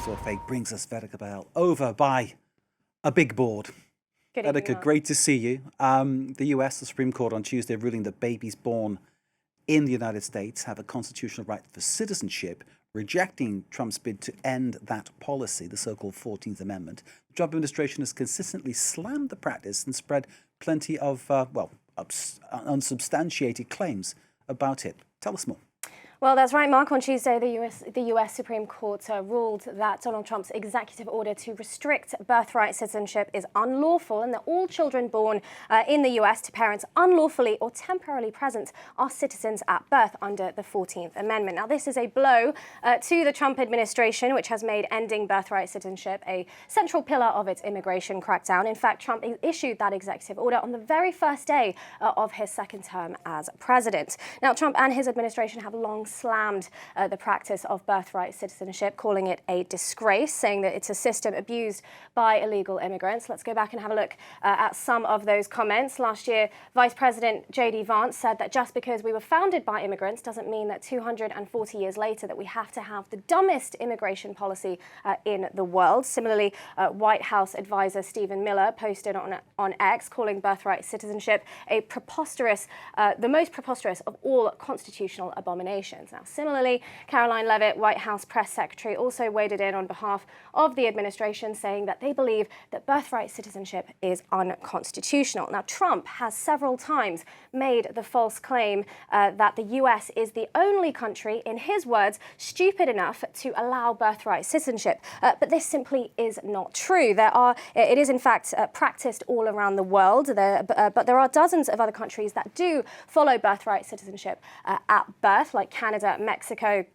News or Fake brings us Vedika Bahl over by a big board. Good evening, Vedika, Mark. great to see you. The US, the Supreme Court on Tuesday ruling that babies born in the United States have a constitutional right for citizenship, rejecting Trump's bid to end that policy, the so-called 14th Amendment. The Trump administration has consistently slammed the practice and spread plenty of, unsubstantiated claims about it. Tell us more. Well, that's right, Mark. On Tuesday, the US Supreme Court ruled that Donald Trump's executive order to restrict birthright citizenship is unlawful and that all children born in the US to parents unlawfully or temporarily present are citizens at birth under the 14th Amendment. Now, this is a blow to the Trump administration, which has made ending birthright citizenship a central pillar of its immigration crackdown. In fact, Trump issued that executive order on the very first day of his second term as president. Now, Trump and his administration have long slammed the practice of birthright citizenship, calling it a disgrace, saying that it's a system abused by illegal immigrants. Let's go back and have a look at some of those comments. Last year, Vice President J.D. Vance said that just because we were founded by immigrants doesn't mean that 240 years later that we have to have the dumbest immigration policy in the world. Similarly, White House advisor Stephen Miller posted on X, calling birthright citizenship a preposterous, the most preposterous of all constitutional abominations. Now, similarly, Caroline Leavitt, White House press secretary, also waded in on behalf of the administration, saying that they believe that birthright citizenship is unconstitutional. Now, Trump has several times made the false claim that the US is the only country, in his words, stupid enough to allow birthright citizenship. But this simply is not true. It is in fact practiced all around the world, but there are dozens of other countries that do follow birthright citizenship at birth, like Canada, Mexico,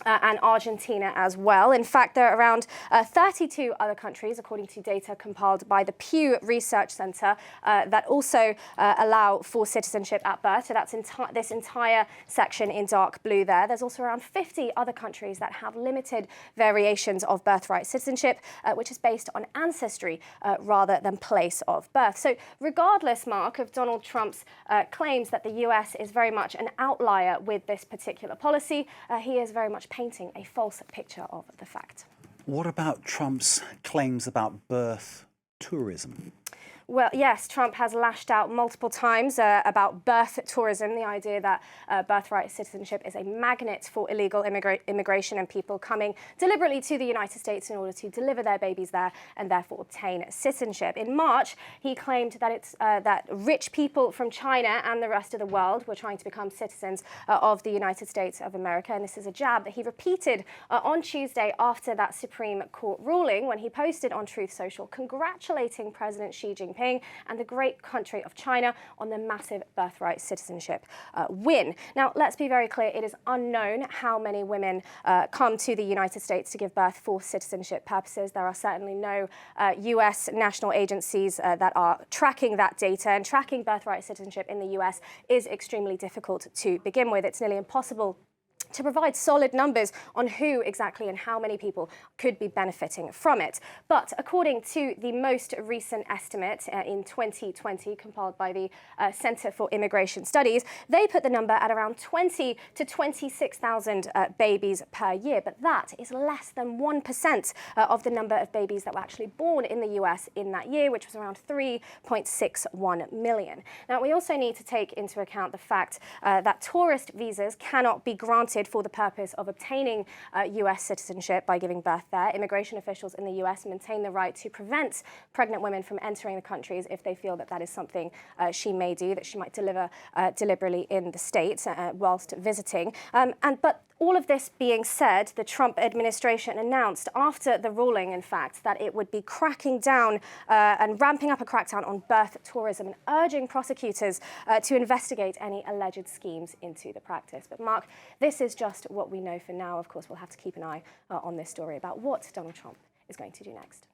and Argentina as well. In fact, there are around 32 other countries, according to data compiled by the Pew Research Center, that also allow for citizenship at birth. So that's this entire section in dark blue there. There's also around 50 other countries that have limited variations of birthright citizenship, which is based on ancestry rather than place of birth. So regardless, Mark, of Donald Trump's claims that the US is very much an outlier with this particular policy, he is very much painting a false picture of the fact. What about Trump's claims about birth tourism? Well, yes, Trump has lashed out multiple times about birth tourism, the idea that birthright citizenship is a magnet for illegal immigration and people coming deliberately to the United States in order to deliver their babies there and therefore obtain citizenship. In March, he claimed that that rich people from China and the rest of the world were trying to become citizens of the United States of America. And this is a jab that he repeated on Tuesday after that Supreme Court ruling, when he posted on Truth Social congratulating President Xi Jinping and the great country of China on the massive birthright citizenship win. Now, let's be very clear, it is unknown how many women come to the United States to give birth for citizenship purposes. There are certainly no US national agencies that are tracking that data, and tracking birthright citizenship in the US is extremely difficult to begin with. It's nearly impossible to provide solid numbers on who exactly and how many people could be benefiting from it. But according to the most recent estimate in 2020, compiled by the Center for Immigration Studies, they put the number at around 20 to 26,000 babies per year. But that is less than 1% of the number of babies that were actually born in the US in that year, which was around 3.61 million. Now, we also need to take into account the fact that tourist visas cannot be granted for the purpose of obtaining US citizenship by giving birth there. Immigration officials in the US maintain the right to prevent pregnant women from entering the countries if they feel that that is something she may do, that she might deliver deliberately in the States whilst visiting. But all of this being said, the Trump administration announced after the ruling, in fact, that it would be cracking down and ramping up a crackdown on birth tourism and urging prosecutors to investigate any alleged schemes into the practice. But Mark, this is just what we know for now. Of course, we'll have to keep an eye on this story about what Donald Trump is going to do next.